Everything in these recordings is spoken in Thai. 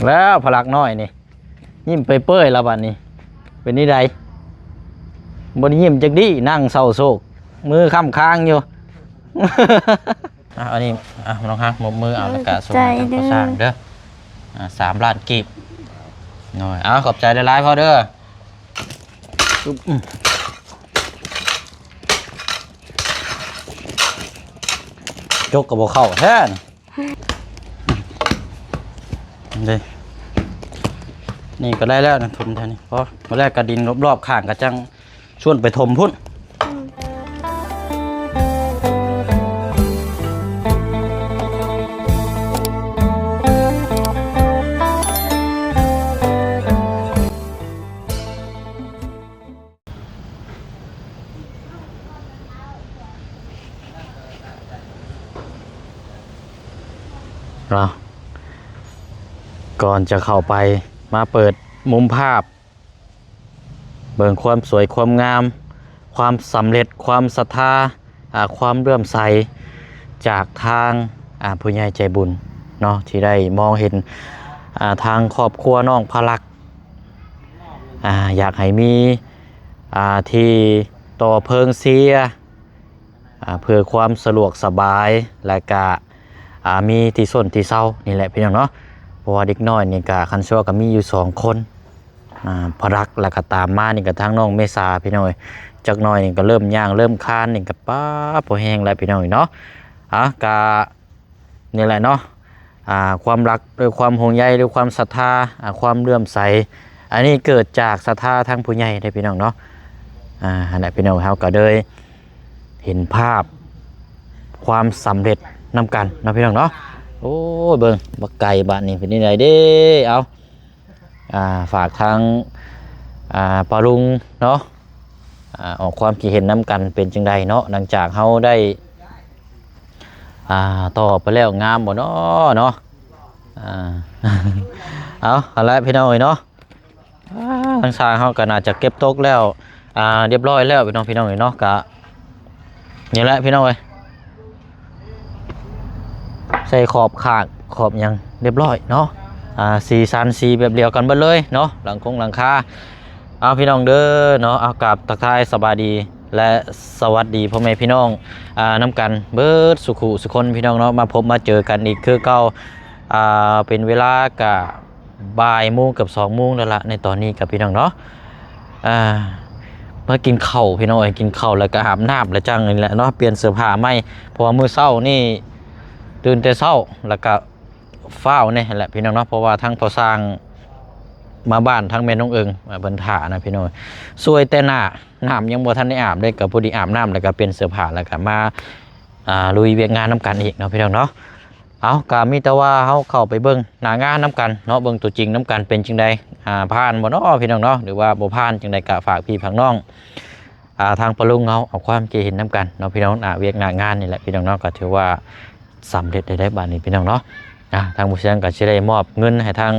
แล้วพลักน้อยนี่ยิ้มเปื่อยๆแล้วบัดนี้เป็นนี่ใดบนยิ้มจักดีนั่งเศร้าโศกมือค้ำค้างอยู่ อันนี้น้องฮักมมือเอาแล้วก็ส่งให้ทางผู้สร้างเด้อ3 ล้านกีบหน่อยขอบใจได้หลายพอเด้อจกกับบ่เข้าแท้นี่นี่ก็ได้แล้วนะทมเท่านี้เพราะมาแรกกระดินรอบๆข้างกระจังชวนไปทมพุ่นก่อนจะเข้าไปมาเปิดมุมภาพเบิ่งความสวยความงามความสำเร็จความศรัทธาความเลื่อมใสจากทางผู้ใหญ่ใจบุญเนาะที่ได้มองเห็นทางครอบครัวน้องพลักอยากให้มีที่ต่อเพิงเสียเพื่อความสะดวกสบายและก็มีที่ส้นที่เศร้านี่แหละพี่น้องเนาะเพราะว่าเด็กน้อยนี่ก็คันชั่วก็มีอยู่2 คนพรักแล้วก็ตามมานี่ก็ทั้งน้องเมษาพี่น้อยจักหน่อยนี่ก็เริ่มย่างเริ่มคานนี่ก็ป้าพอแห้งแล้วพี่น้อยเนาะกะนี่แหละเนาะความรักด้วยความห่วงใยด้วยความศรัทธาความเลื่อมใสอันนี้เกิดจากศรัทธาทั้งผู้ใหญ่ได้พี่น้องเนาะอันนี้พี่น้องเฮาก็เลยเห็นภาพความสำเร็จนำกันนะพี่น้องเนาะโอ้เบิ่งบักไก่บ้านนี้เป็นยังไงเด้เอาฝากทางปาลุงเนาะออกความคิดเห็นนำกันเป็นจังใดเนาะหลังจากเฮาได้ต่อไปแล้วงามบ่เนาะเอาละพี่น้องเนาะทางชายเฮาก็น่าจะเก็บตกแล้วเรียบร้อยแล้วพี่น้องเนาะกะนี่แหละพี่น้องเอ้ยใส่ขอบขาดขอบยังเรียบร้อยเนาะสีสันสีแบบเดียวกันเบิดเลยเนาะหลังคาเอาพี่น้องเด้อเนาะเอากับทักทายสบายดีและสวัสดีพ่อแม่พี่น้องน้ำกันเบิดสุขุสุคนพี่น้องเนาะมาพบมาเจอกันอีกคือเก่าเป็นเวลากะบ่ายโมงกับ2 โมงแล้วละในตอนนี้กับพี่น้องเนาะเมื่อกินข้าวพี่น้องกินข้าวแล้วก็อาบน้ำแล้วจังนี่แหละเนาะเปลี่ยนเสื้อผ้าใหม่เพราะว่ามื้อเช้านี่ตื่นแต่เช้าแล้วก็ฟ้าวนี่แหละพี่น้องเนาะเพราะว่าทั้งพอสร้างมาบ้านทั้งแม่น้องเอิงบรรทานะพี่น้องสวยแต่น้ำยังบ่ทันได้อาบได้กับพอดีอาบน้ำแล้วก็เปลี่ยนเสื้อผ้าแล้วก็มาลุยเวียกงานน้ำกันอีกเนาะพี่น้องเนาะเอาก็มีแต่ว่าเฮาเข้าไปเบิ่งหน้างานน้ำกันเนาะเบิ่งตัวจริงน้ำกันเป็นจังใดผ่านบ่เนาะพี่น้องเนาะหรือว่าบ่ผ่านจังใดก็ฝากพี่ฝากน้องทางปลุงเอาความคิดเห็นน้ำกันเนาะพี่น้องเวียกงานนี่แหละพี่น้องเนาะก็ถือว่าสำเร็จได้บ้านนี้พี่น้องเนาะทางผู้เชี่ยวชาญก็จะได้มอบเงินให้ทาง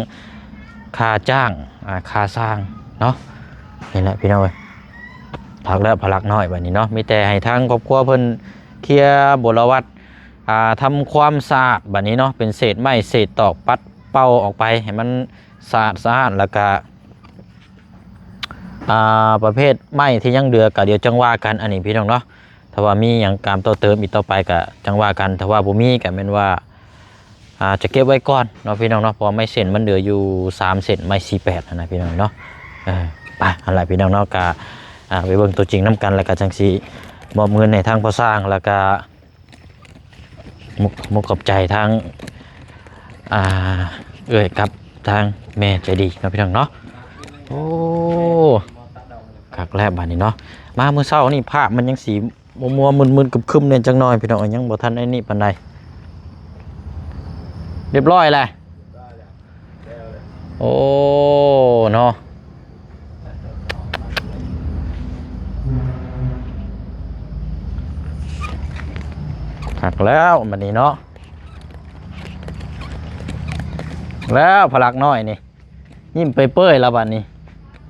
ค่าจ้างค่าสร้างเนาะนี่แหละพี่น้องพักแล้วพลักน้อยแบบนี้เนาะมีแต่ให้ทางครอบครัวเพิ่นเคลียร์บรวัตทำความสะอาดแบบนี้เนาะเป็นเศษไม้เศษตอกปัดเป่าออกไปให้มันสะอาดแล้วก็ประเภทไม้ที่ยังเดือก็เดี๋ยวจังว่ากันอันนี้พี่น้องเนาะถ้าว่ามีอย่างการต่อเติมอีกต่อไปก็จังว่ากันถ้าว่าบ่มีก็แม่นว่าจะเก็บไว้ก่อนเนาะพี่น้องเนาะเพราะไม่เส้นมันเหลืออยู่3 เส้นไม่48นะพี่น้องเนาะไปอะไรพี่น้องเนาะก็ไปเบิ่งตัวจริงน้ำกันแล้วก็จังสีมอบเงินในทางพอสร้างแล้วก็มุกขอบใจทางกับทางแม่ใจดีนะพี่น้องเนาะโอ้คักแรกบานนี้เนาะมาเมื่อเช้านี่ภาพมันยังสีมัวมึนๆคึมๆเนี่ยจังน้อยพี่น้องยังบ่ทันไอ้นี่ปานใดเรียบร้อยเลยโอ้เนาะหักแล้วมันนี้เนาะแล้วพลักน้อยนี่ยิ้มเปื่อยแล้วบัดนี้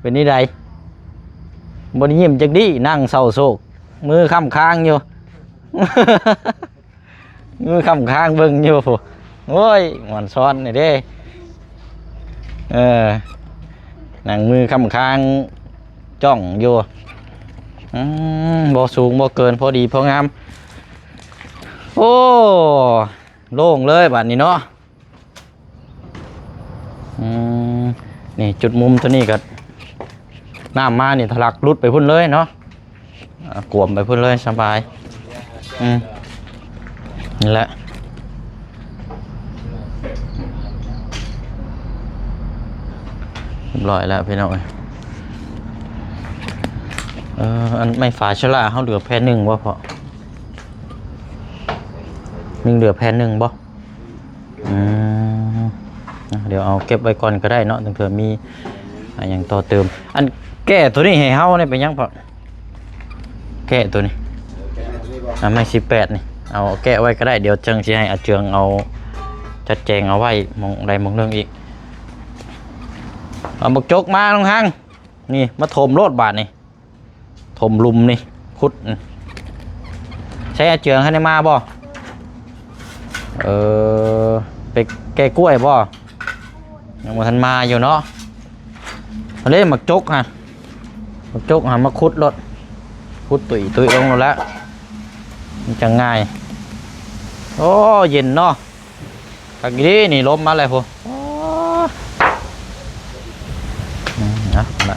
เป็นนี่ใดบนยิ้มจักดีนั่งเศร้าโศกมือค้ำค้างอยู่ มือค้ำค้างเบิ่งอยู่โอ้ยหมอนซ้อนนี่เด้ เออหนังมือคำค้างจ้องอยู่บ่สูงบ่เกินพอดีพองามโอ้โล่งเลยบัดนี้เนาะนี่จุดมุมตัวนี้ก็น้ำมานี่ทะลักรุดไปพุ่นเลยเนาะกวมไปพุ่นเลยสบายนี่แหละเรียบร้อยแล้วพี่น้องอันไม่ฝาชะล่าเขาเหลือแผ่นหนึ่งบ่พอมึงเหลือแผ่นหนึ่งบ่เดี๋ยวเอาเก็บไว้ก่อนก็ได้เนาะถึงเผื่อมีอย่างต่อเติมอันแก้ตัวนี้ให้เฮาเนี่ยเป็นยังพอแก้ตัวนี้ไม่18นี่เอาแก้ไว้ก็ได้เดี๋ยวจังสิให้อาเจืองเอาจัดแจงเอาไว้มองใดมองเรื่องอีกเอาบักจกมาลงห้างนี่มาถมโลดบาทนี่ถมลุมนี่ขุดใช้อาเจืองให้ได้มาบ่ไปแก้กล้วยบ่ยังบ่ทันมาอยู่เนาะเล่นบักจกฮะบักจกหามาขุดรถขุดตุยลงแล้วมันจะง่ายโอ้เย็นเนาะตะกี้นี่ลมมาเลยพอนะ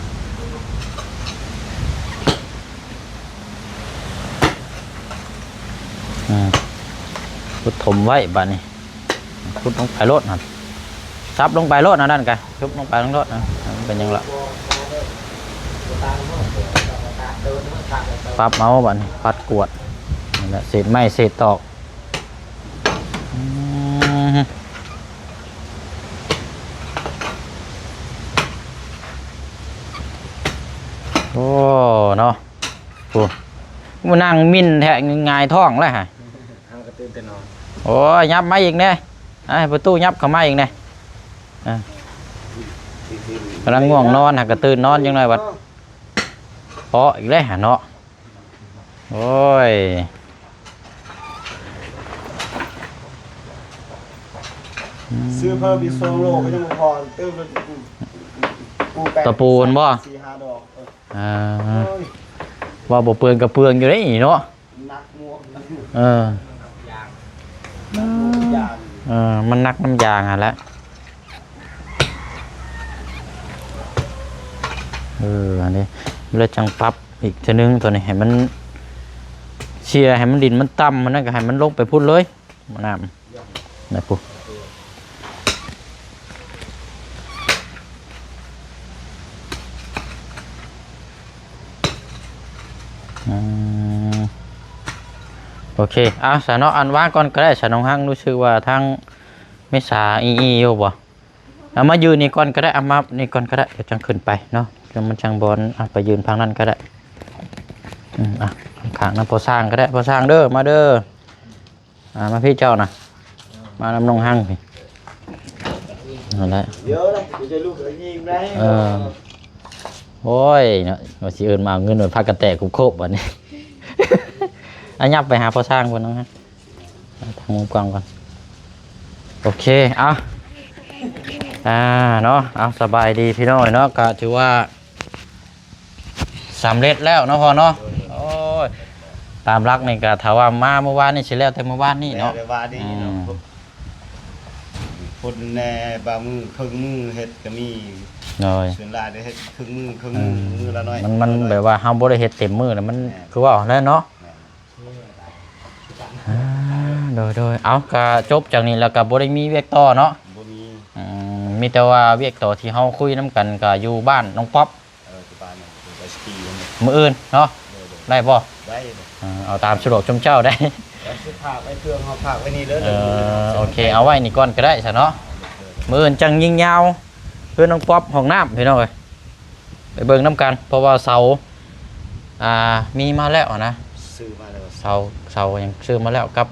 ขุดถมไว้บ้านนี้ขุดลงไปรถนะซับลงไปรถนะนั่นกันชุบลงไปลงรถนะเป็นยังละปั๊บเมาส์บ้านนี้ปัดกวดนี่แหละเศษไม้เศษตอกโอ้เนาะโอ้มานั่งมิ้นแทะง่ายท้องเลยฮะโอ้ยยับมาอีกเนี่ยประตูยับเข้ามาอีกเนี่ยกำลังง่วงนอนหักกระตื่นนอนยังไงบัดพออีกแล้วเนาะโอ้ยซื้อเพิ่มอีก2 โลก็ยังพอเติมตะปูนบ่4-5 ดอกว่าบ่เปลืองกับเปลืองอยู่ได้เนาะนักมัวมันนักน้ำยางอ่ะแล้วอันนี้เราจังปรับอีกทีนึงตัวนี้ให้มันเชียร์ให้มันดินมันต่ำมันนั่นก็ให้มันลงไปพุ่นเลยมันน้ำนะปุ๊บโอเคสาเนาะอันว่างก่อนก็ได้สาน้องห้างรู้สึกว่าทางไม่สาอยู่บ่เอามายืนนี่ก่อนก็ได้เอามานี่ก่อนก็ได้เดี๋ยวจังขึ้นไปเนาะเดี๋ยวมันจังบอลไปยืนพังนั่นก็ได้ข้างนั้นพอสร้างก็ได้พอสร้างเด้อมาเด้อมาพี่เจ้านะมานำน้องห้างพี่นั่นแหละเยอะเลยจะลูกยิงได้โอ้ยเนาะว่าสิเอิ้นมาเงินหน่วยพากระแตกคุบโคบบัดนี้ยับไปหาพอสร้างคนน้องฮะทางมุมกว้างก่อนโอเคเนาะสบายดีพี่น้อยเนาะก็ถือว่าสำเร็จแล้วเนาะพอเนาะโอ้ยตามรักนี่ก็ถ้าว่ามาเมื่อวานนี่เสร็จแล้วแต่เมื่อวานนี่เนาะคนแน่บางมือครึ่งมือเฮ็ดก็มีส่วนหลายได้เฮ็ดครึ่งมือละน้อยมันแบบว่าเฮาบ่ได้เฮ็ดเต็มมือแล้วมันคือว่าแล้วเนาะโดยเอาก็จบจากนี้แล้วก็บ่ได้มีเวียกต่อเนาะบ่มีแต่ว่าเวียกต่อที่เฮาคุยน้ำกันก็อยู่บ้านน้องป๊อปบ้านไปสกีมื้ออื่นเนาะได้บ่ได้เอาตามสะดวกชมเจ้าได้ฝากไว้เครื่องเฮาฝากไว้นี่เด้อโอเคเอาไว้นี่ก่อนก็ได้ซะเนาะมื้ออื่นจังยิงยาวเพื่อนน้องป๊อปห้องน้ำพี่น้องเอ้ยไปเบิ่งน้ำกันเพราะว่าเสามีมาแล้วนะซื้อมาแล้วเสายังซื้อมาแล้วกับ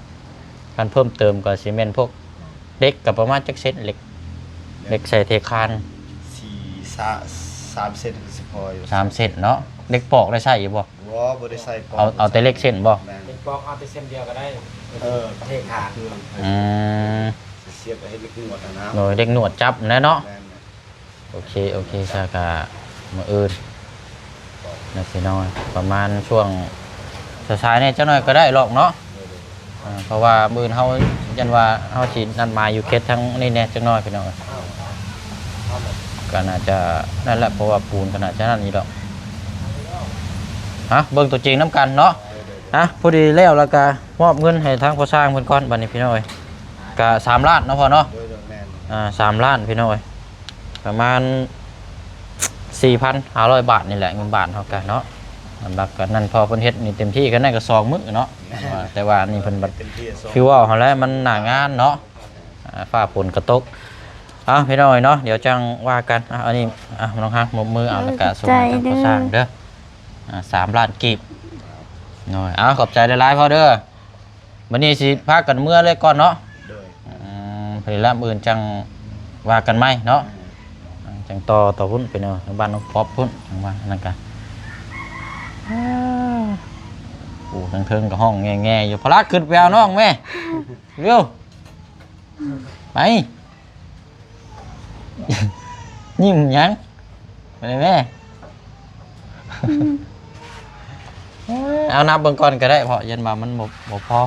การเพิ่มเติมก็ซีเมนต์พวกเด็กกับประมาณจักเซนเหล็กใส่เทคาน3 เซนสิพออยู่3 เซนเนาะเด็กปอกได้ใส่อยู่บ่บ่ได้ใส่ปอกเอาแต่เล็กเส้นบ่เด็กปอกเอาแต่เส้นเดียวก็ได้เทคานเสียบไปให้เด็กหนวดนะโดยเด็กหนวดจับนะเนาะ โอเคซากะมื้ออื่นน่าสิน้อยประมาณช่วงสายๆนี่จักหน่อยก็ได้หรอกเนาะเพราะว่ามื้ออื่นเฮายันว่าเฮาสินัดหมายอยู่เขตทั้งนี่แน่จักหน่อยพี่น้องก็น่าจะนั่นแหละเพราะว่าปูนก็น่าจะนั่นนี่ดอกเบิ่งตัวจริงน้ำกันเนาะพอดีแล้วแล้วก็มอบเงินให้ทางพ่อสร้างเพิ่นก่อนบัดนี้พี่น้อยก็3 ล้านเนาะพ่อเนาะ3 ล้านพี่น้อยประมาณ 4,500 บาทนี่แหละเงินบาทเท่ากันเนาะอันบักก็นั่นพอเพิ่นเฮ็ดนี่เต็มที่ก็ได้ก็2 มื้อเนาะแต่ว่านี่เพิ่นบัดคือว่าเฮาแล้วมันหน้างานเนาะฟ้าฝนกระตกพี่น้อยเนาะเดี๋ยวจังว่ากันอันนี้น้องฮักมือแล้วก็ส่งให้ทางพ่อสร้างเด้อ3 ล้านกีบหน่อยขอบใจหลายๆพอเด้อวันนี้สิพากันเมื่อเลยก่อนเนาะผลิตภัณฑ์อื่นจังว่ากันไหมเนาะจังต่อพุ่นไปเนาะบ้านน้องป๊อปพุ่นจังว่านั่นกันโอ้ทั้งเทิงกับห้องแง่อยู่พลัดขึ้นไปเอาน้องแม่เร็วไปยิ้มยังไปเลยแม่เอานับเบิ่งก่อนก็ได้เพราะยันมามันบ่พอ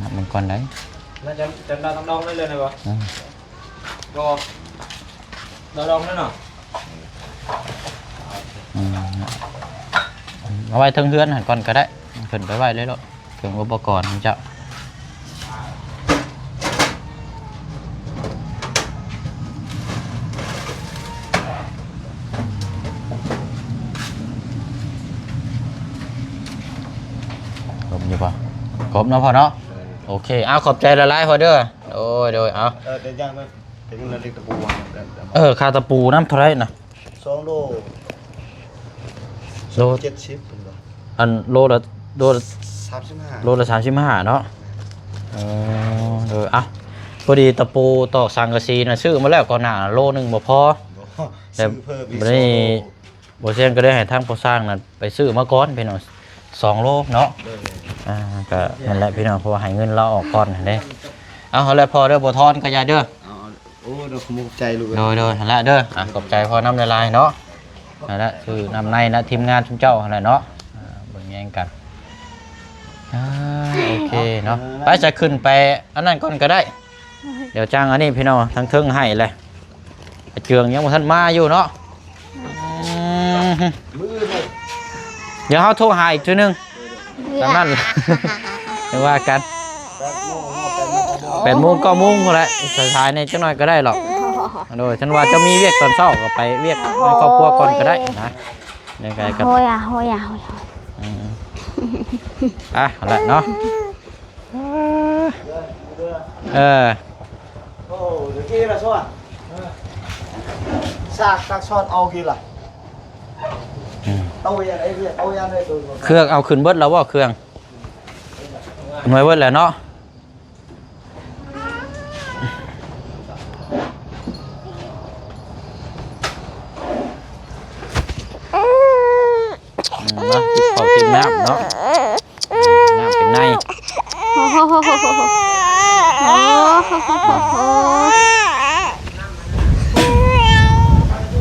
นับเบิ่งก่อนได้น่าจะดองได้เลยนะบ่ก็ดองนั่นเนาะเอาไว้ทั้งเฮือนหันก่อนก็ได้ขึ้นไปไว้เลยเนาะเครื่องอุปกรณ์ของเจ้าอยู่ป่ะครบเนาะพ่อเนาะโอเคขอบใจละลายพอเด้อโดยแต่ย่างมันถึงนาฬิกาตะปูค่าตะปูน้ำเท่าไรนะ2 โล70เป็นบ่อันโลละ35โลละ35เนาะโดยพอดีตะปูตอกสังกะสีนะซื้อมาแล้วก่อนหน้าโลนึงบ่พอแต่นี่บ่เซียนก็ได้ให้ทางผู้สร้างน่ะไปซื้อมาก่อนพี่น้อง2 โลเนาะก็นั่นแหละพี่น้องเพราะว่าให้เงินเราออกก่อนเด้เอาแล้วพอเด้อบ่ทอนก็อย่าเด้อโอ้เด้อขอบใจลูกโดยนั่นแหละเด้อขอบใจพอน้ำละลายเนาะนั่นแหละคือนำในนะทีมงานชุมเจ้าอะไรเนาะเบิ่งแย่งกันโอเคเนาะไปจะขึ้นไปอันนั้นก่อนก็ได้เดี๋ยวจ้างอันนี้พี่น้องทั้งเทิงให้เลยเจืองยังบ่ทันมาอยู่เนาะเดี๋ยวเขาโทรหาอีกทีนึงตามนั้นเดี๋ยวว่ากัน8 โมง 9 โมงคนละสายๆในจังหน่อยก็ได้หรอกโดยฉันว่าจะมีเวียกตอนเช้าก็ไปเวียกในครอบครัวก่อนก็ได้นะยังไงกันโหยอะไรเนาะโอ้เดี๋ยวกี้ละซ้อนซากซ้อนเอากี่ล่ะเอาอย่างไรเพื่อนเอาอย่างไรตัวเครื่องเอาขึ้นเบิดแล้วว่าเครื่องหน่วยเบิดแล้วเนาะขอกินน้ำเนาะน้ำเป็นใน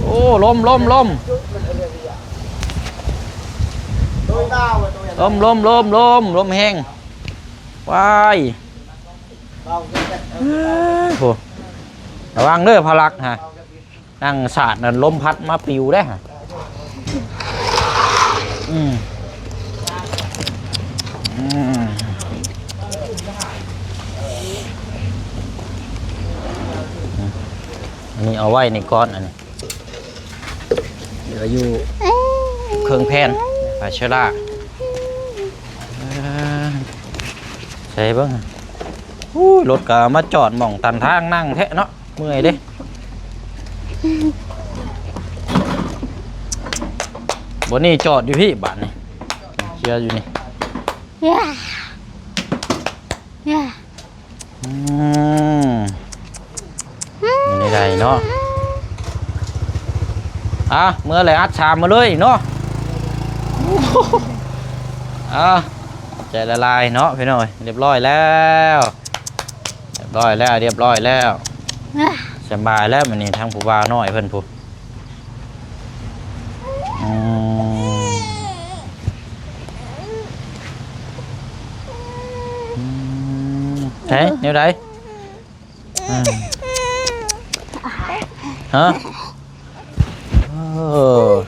โอ้ลมแห้งว้ายโหระวังเด้อพลักฮะนั่งสาดนั่นลมพัดมาปิวได้ฮะอันนี้เอาไว้ในก้อนอันนี้เหลืออยู่เครื่องแผ่นปลาเชล่าใช่บ้างรถก็มาจอดหม่องตันทางนั่งแทะเนาะเมื่อยเด้บนนี้จอดอยู่พี่บ้านนี่เชียร์อยู่นี่นี่ได้เนาะเมื่อไรอัดชามมาเลยเนาะใจละลายเนาะพี่น้อยเรียบร้อยแล้ว สบายแล้วมันนี่ทางผู้บ่าวน้อยเพิ่นผู้เฮ้ยเดี๋ยวใดฮะ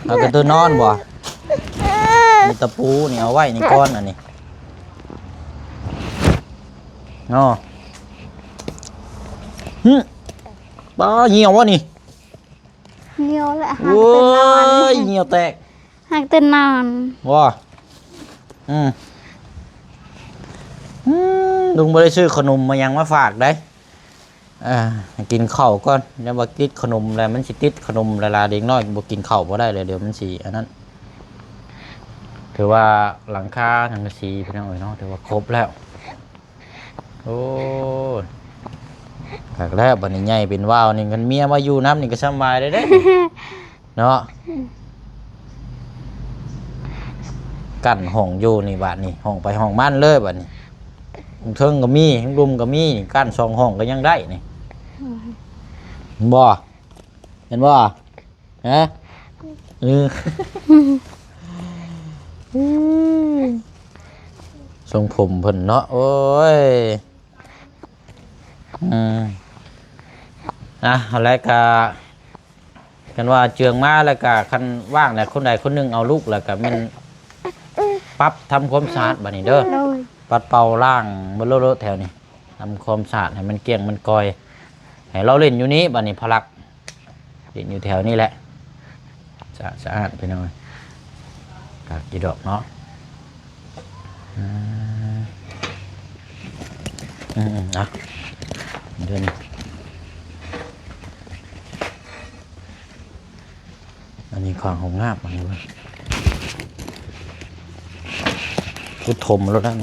เอากระตือนอนบ่มีตะปูนี่เอาไว้นี่ก้อนอันนี้เนาะป้าเหี่ยววะนี่ เหี่ยวแหละหัก โอ้ ตื่นนอน ยเหี่ยวแตก หักตื่นนอน ว้าลุงบ่ได้ซื้อขนมมายังมาฝากได้กินข้าวก่อนเดี๋ยวบ่ติดขนมแล้วมันสิติดขนมละลาเด็กน้อยบ่กินข้าวบ่ได้เลยเดี๋ยวมันสิอันนั้นถือว่าหลังคาทางกระสีพี่น้องเอ้ยเนาะถือว่าครบแล้วโอ้ฝากแล้วบัดนี้ใหญ่เป็นว่าวนี่กันเมียมาอยู่น้ำนี่ก็สบายได้เด้ เนาะกั้นห้องอยู่นี่บาดนี่ห้องไปห้องมันเลยบาดนี่เทิงก็มีข้างรุมก็มีกั้นสองห้องก็ยังได้นี่เห็นบ่เห็นบ่ฮะทรงผมเพิ่นเนาะโอ้ยแล้วก็กันว่าเจืองมาแล้วก็คันว่างเนี่ยคนใดคนหนึงเอาลูกแล้วก็มันปรับทำความสะอาดบัดนี้เด้อ โดย ปัดเป่าล่างบนโลแถวนี้ทำความสะอาดให้มันเกลี้ยงมันกอยให้เราเล่นอยู่นี้บัดนี้พลักเล่นอยู่แถวนี้แหละสะอาดไปหน่อยกากกี่ดอกเนาะอ่ะเดือนอันนี้ของหงงาบอันนี้วะพุทธมแล้วนั่น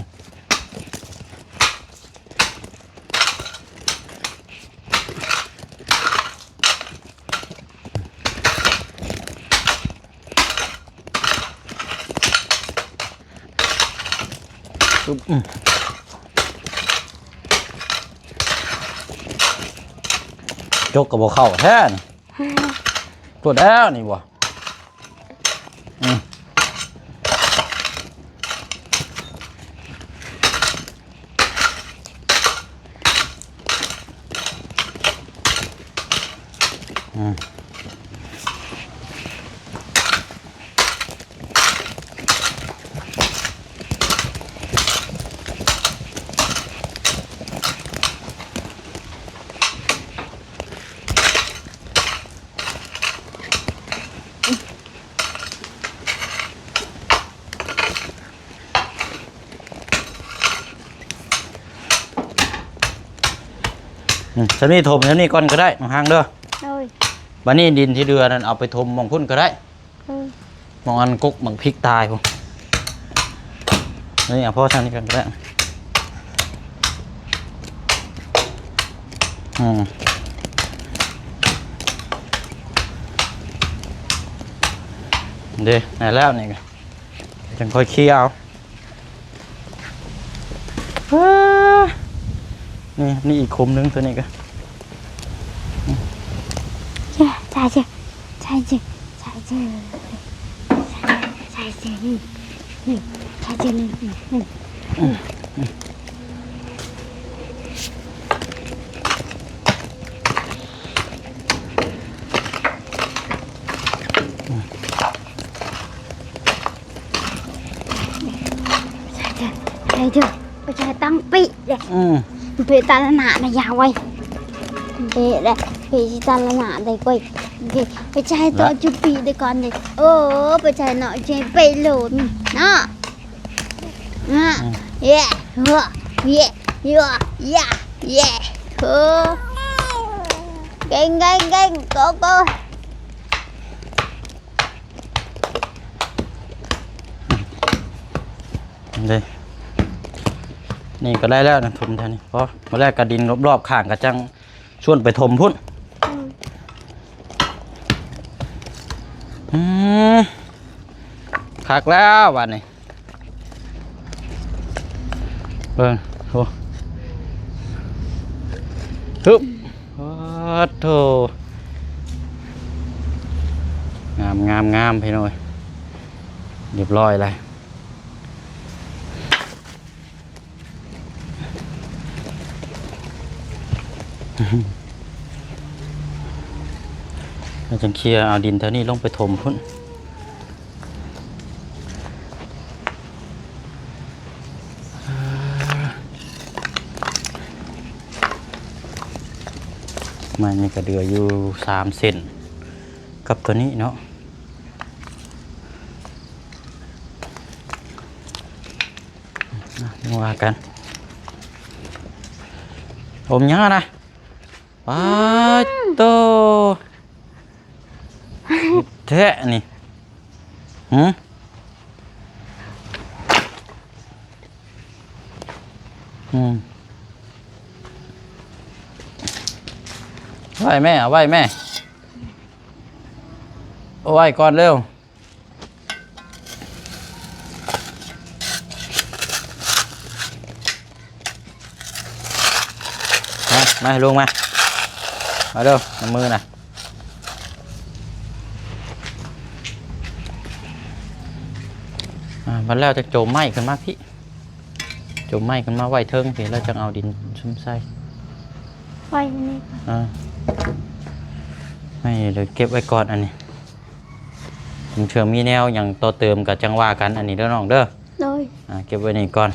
จกกับบ่เข้าแท้นี่ตัวแล้วนี่บ่ฉันนี่ถมฉันนี่ก่อนก็ได้ห่างเด้อ โดย บันนี้ดินที่เดือนั่นเอาไปถมมองพุ่นก็ได้มองอันกุกมองพริกตายพุ่นนี่เอาพ่อทางนี้กันก็ได้เดี๋ยวไหนแล้วนี่กันจังค่อยเคี่ยวนี่อีกคุมนึงตัวนี้ก็ใช่ใช่ใช่ใช่ใช่ใช่ใช่ใช่นี่ใช่ใช่นี่ใช่ใช่ไปใช้ตั้งปีเลยไปตาละหนาในยาวไว้ไปเลยไปตาละหนาได้ก่อยไปใช้ตัวจุปีได้ก่อนเลยไปใช้หน่อยใช้ไปโหลดเนาะเย่เฮ้เย่เย่เย่เย่เฮ้เก่งเก่งเก่งโก้เลยนี่ก็ได้แล้วนะถมแทนนี่เพราะมาแรกกระดินรอบๆข้างกระจังชวนไปถมพุ่นคักแล้ววันนี้เบิ่งโหฮึบ โธงามงามงามพี่น้อยเรียบร้อยเลยเราจะเคลียร์เอาดินเท่านี้ลงไปถมพุ่นมันนี่ก็เดืออยู่3 เซนกับตัวนี้เนาะมาว่ากันอมยังนะว้าโตแท้นี่หืมไหวแม่เอาไหวแม่เอาไหวก่อนเร็วมาลงมาเร็วในมือนะมันแล้วจะโจมไหม้กันมากพี่โจมไหม้กันมาไหวเทิงพี่แล้วจะเอาดินชุ่มใส่ไว้นี่ไม่เลยเก็บไว้ก่อนอันนี้ผมเชื่อมีแนวอย่างต่อเติมกับจังว่ากันอันนี้เด้อน้องเด้อโดยเก็บไว้นี่ก่อน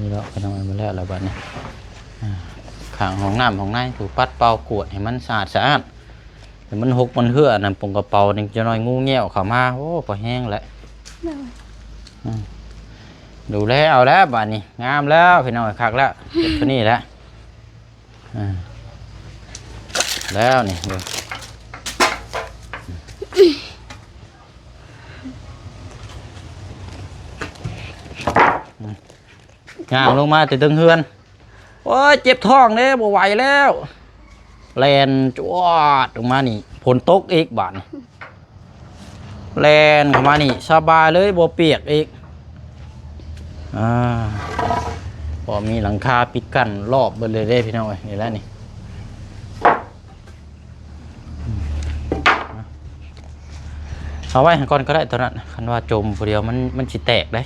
นี่แล้วก็ทำมันมาแล้วแล้วบ้านนี้ขังของน้ำของนายถูกปัดเป่ากวดให้มันสะอาดแต่มันหกมันเหื่อนั่นปงกระเป๋านี่จะน้อยงูเงี้ยวเข้ามาโอ้พอแห้งแล้วดูแลเอาแล้วบ้านนี้งามแล้วพี่น้อยคักแล้วเก็บตัวนี้แล้วแล้วนี่ย่างลงมาแต่ตึงเฮือนโอ้ยเจ็บท้องเลยบ่ไหวแล้วแลนจวดลงมานี่ฝนตกอีกบาดแลนเข้ามานี่สบายเลยบ่เปียกอีกพอมีหลังคาปิดกั้นรอบเบิดเลยได้พี่น้องเอ้ยนี่แหละนี่เอาไว้ก่อนก็ได้ตอนนั้นคันว่าจมผู้เดียวมันสิแตกได้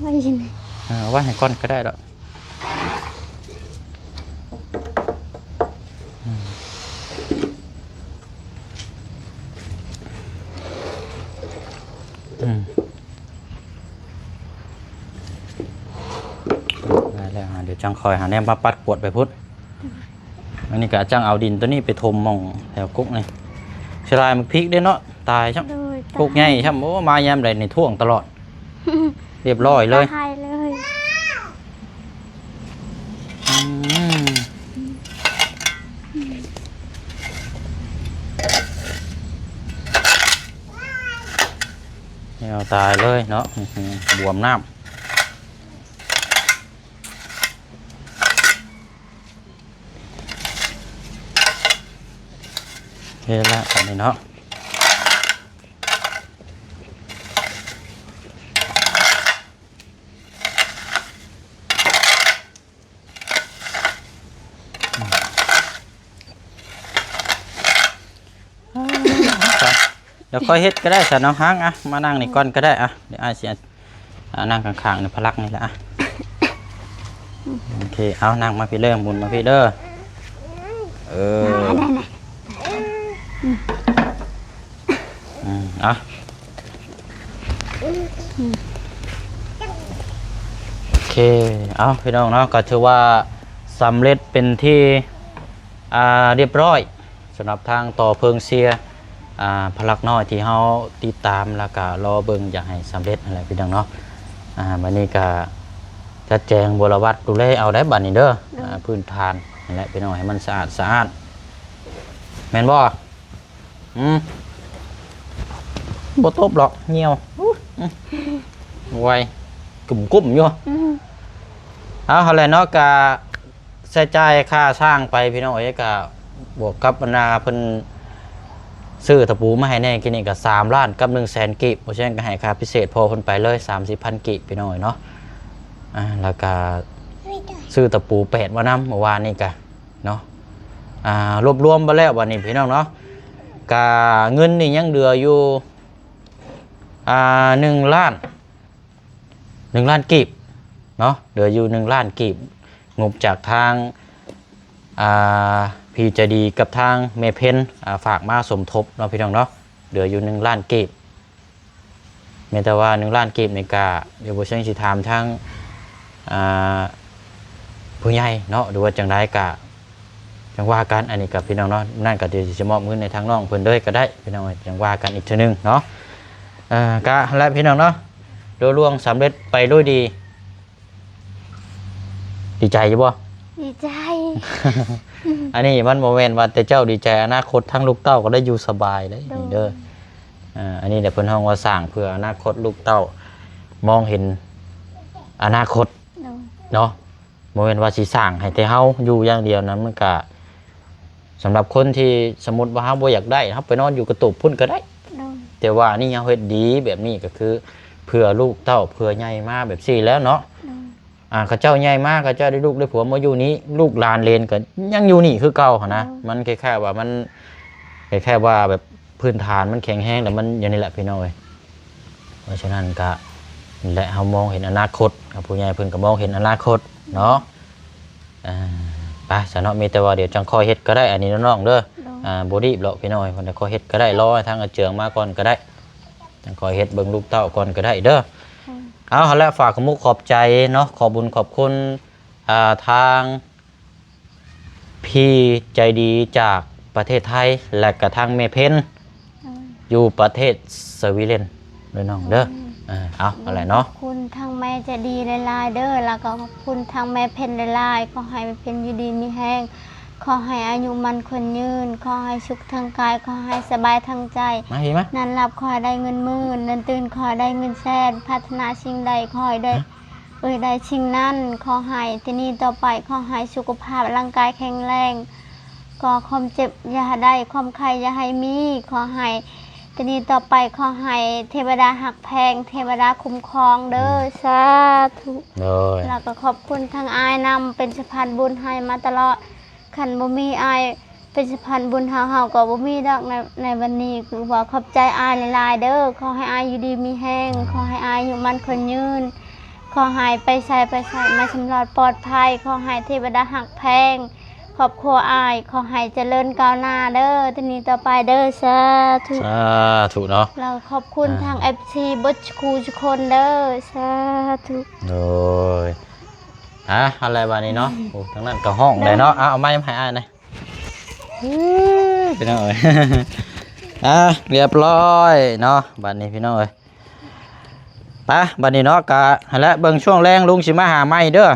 ไว้ยังไงไว้ให้ก้อนก็ได้แล้วได้แล้วเดี๋ยวจังคอยหาแนมมาปัดปวดไปพุทธอันนี้ก็จังเอาดินตัวนี้ไปทมมองแถวกุ๊กนี่ชลายมันพริกได้เนาะตายช่างกุ๊กใหญ่ช่างโอ้มายามใดในท่วงตลอดเรียบร้อยเลยเอาตายเลยเนาะบวมน้ำเฮ้ยละอันนี้เนาะเดี๋ยวค่อยเฮ็ดก็ได้สันเอาหางมานั่งนี่ก่อนก็ได้เดี๋ยวเสียนั่งข้างๆในพลักนี่แหละโอเคเอานั่งมาพี่เริ่มบุญมาพี่เด้อโอเคเอาพี่น้องเนาะก็ถือว่าสำเร็จเป็นที่เรียบร้อยสำหรับทางต่อเพิงเสียพลักน้อยที่เขาติดตามแล้วก็รอเบิ่งอยากให้สำเร็จอะไรพี่น้องเนาะวันนี้ก็จะแจงบรวัตดูแลเอาได้บัดนี้เด้อพื้นฐานนั่นแหละพี่น้องให้มันสะอาดแม่นบ่บ่ตบหรอกเหี่ยว ไวกุ้มอยู่ อืม เอาอะไรเนาะกะใช้จ่ายค่าสร้างไปพี่น้องเอ้ยกะบวกกับบรรดาเพิ่นซื้อตะปูมาให้แน่กินนี่ก็3 ล้านกับ100,000 กีบเพราะฉะนั้นก็ให้ค่าพิเศษพอเพิ่นไปเลย 30,000 กีบพี่น้องเอ้ยเนาะแล้วก็ซื้อตะปู8มานำเมื่อวานนี่ก็เนาะรวบรวมไปแล้ววันนี้พี่น้องเนาะกะเงินนี่ยังเหลืออยู่1 ล้านกีบเนาะเหลืออยู่1 ล้านกีบงบจากทางพี่ใจดีกับทางเมเพนฝากมาสมทบเนาะพี่น้องเนาะเหลืออยู่1 ล้านกีบแม้แต่ว่า1 ล้านกีบในกะเดี๋ยวผมจะสิถามทางผู้ใหญ่เนาะหรือว่าจังได้กะจังว่ากันอันนี้กับพี่น้องเนาะนั่นก็เดี๋ยวจะมอบเงินในทางน้องเพิ่นด้วยก็ได้พี่น้องจังว่ากันอีกทีนึงเนาะกะและพี่น้องเนาะโดยรวมสำเร็จไปด้วยดีดีใจอยู่บ่ ดีใจ อันนี้มันโมเมนต์ว่าแต่เจ้าดีใจอนาคตทั้งลูกเต้าก็ได้อยู่สบายเลยเด้ออันนี้เดี๋ยวเพิ่นห้องว่าสร้างเพื่ออนาคตลูกเต้ามองเห็นอนาคตเนาะโมเมนต์ว่าสิสร้างให้แต่เฮาอยู่อย่างเดียวนั้นมันก็สำหรับคนที่สมมุติว่าเฮาบ่อยากได้เฮาไปนอนอยู่กระตุกพุ่นก็ได้แต่ว่านี่เฮาเฮ็ดดีแบบนี้ก็คือเพื่อลูกเต้าเพื่อใหญ่มาแบบซี่แล้วเนาะเขาเจ้าใหญ่มากเขาเจ้าได้ลูกได้ผัวมาอยู่นี้ลูกหลานเลนก็ยังอยู่นี่คือเก่านะมันแค่ว่ามันแค่ว่าแบบพื้นฐานมันแข็งแรงแต่มันอย่างนี้แหละพี่น้อยเพราะฉะนั้นก็และเฮามองเห็นอนาคตผู้ใหญ่เพิ่นก็มองเห็นอนาคตเนาะไปสนอมีแต่ว่าเดี๋ยวจังคอยเฮ็ดก็ได้อันนี้น้องๆเด้อบ่รีบหรอกพี่น้อยเพิ่นจะคอยเฮ็ดก็ได้รอให้ทางอาเจืองมาก่อนก็ได้จังคอยเฮ็ดเบิ่งลูกเต้าก่อนก็ได้เด้อเอาแล้วฝากขมุกขอบใจเนาะขอบุญขอบคุณทางพี่ใจดีจากประเทศไทยและกระทั่งเมเพนอยู่ประเทศสวีเดนด้วยน้องเด้อเอาอะไรเนาะขอบคุณทางแม่ใจดีหลายๆเด้อแล้วก็ขอบคุณทางแม่เพนหลายๆขอให้แม่เพนอยู่ดีมีแห้งขอให้อายุมันคนยืนขอให้สุขทางกายขอให้สบายทางใจนั่นรับขอให้ได้เงินหมื่นนั่นตื่นขอให้ได้เงินแสนพัฒนาสิ่งใดขอให้ได้ได้สิ่งนั้นขอให้ที่นี่ต่อไปขอให้สุขภาพร่างกายแข็งแรงก็ความเจ็บอย่าได้ความไข้อย่าให้มีขอให้ทีนี้ต่อไปขอให้เทวดาหักแพงเทวดาคุ้มครองเด้อสาธุแล้วก็ขอบคุณทางอายนำเป็นสะพานบุญให้มาตลอดขันบ่มีอายเป็นสะพานบุญเฮาก็บ่มีดอกในวันนี้คือว่าขอบใจอายหลายๆเด้อขอให้อายอยู่ดีมีแห้งขอให้อายอยู่มันคนยืนขอให้ไปใส่มาสำรอดปลอดภัยขอให้เทวดาหักแพงครอบครัวอายขอให้เจริญก้าวหน้าเด้อทีนี้ต่อไปเด้อสาธุเนาะเราขอบคุณทาง FC บัชคูทุกคนเด้อสาธุโอ้ยอะไรบ้านี้เนาะโอ้ทั้งนั้นก็ห้องเลยเนาะเอาไม้ให้อ่านหน่อยพี่น้องเอ้ยเรียบร้อยเนาะบ้านนี้พี่น้องเอ้ยไปบ้านนี้เนาะกะและเบิ่งช่วงแรงลุงสิมาหาไม้เด้อ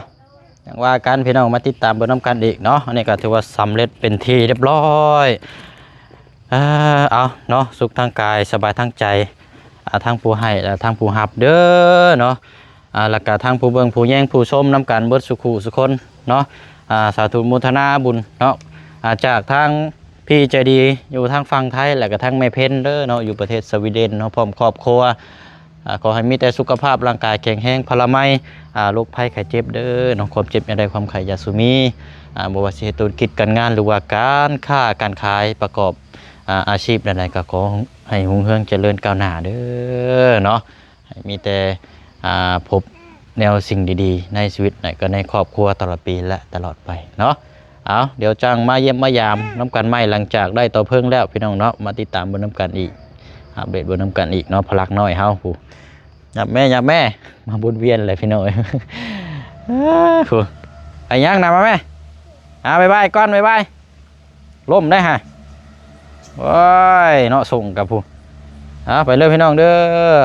อย่างว่ากันพี่น้องมาติดตามเบิ่งน้ำกันอีกเนาะอันนี้ก็ถือว่าสำเร็จเป็นที่เรียบร้อยเอาเนาะสุขทางกายสบายทางใจทางผู้ให้และทางผู้รับเด้อเนาะแล้วก็ทางผู้เบิ่งผู้แย่งผู้ชมน้ำกันเบิดสุขุสุคนเนาะสาธุโมทนาบุญเนาะจากทางพี่ใจดีอยู่ทางฝั่งไทยและก็ทางแม่เพนเด้อเนาะอยู่ประเทศสวีเดนเนาะพร้อมครอบครัวขอให้มีแต่สุขภาพร่างกายแข็งแรงพลามัยโรคภัยไข้เจ็บเด้อน้องความเจ็บอย่าได้ความไข้อย่าสุมีบ่ว่าสิเฮ็ดธุรกิจการงานหรือว่าการค้าการขายประกอบอาชีพใดๆก็ขอให้รุ่งเรืองเจริญก้าวหน้าเด้อเนาะให้มีแต่พบแนวสิ่งดีๆในชีวิตก็ในครอบครัวตลอดปีและตลอดไปเนาะเอาเดี๋ยวจังมาเยี่ยมมายามน้ำกันใหม่หลังจากได้ต่อเพิ่งแล้วพี่น้องเนาะมาติดตามบนน้ำกันอีกอัปเดตบนน้ำกันอีกเนาะพลักน้อยเฮาผู้ยับแม่มาบุญเวียนเลยพี่น้องผู้ไอ้ยังนะมาแม่บายก้อนบายล่มได้ฮะโอ้ยเนาะส่งกับผู้ไปเลยพี่น้องเด้อ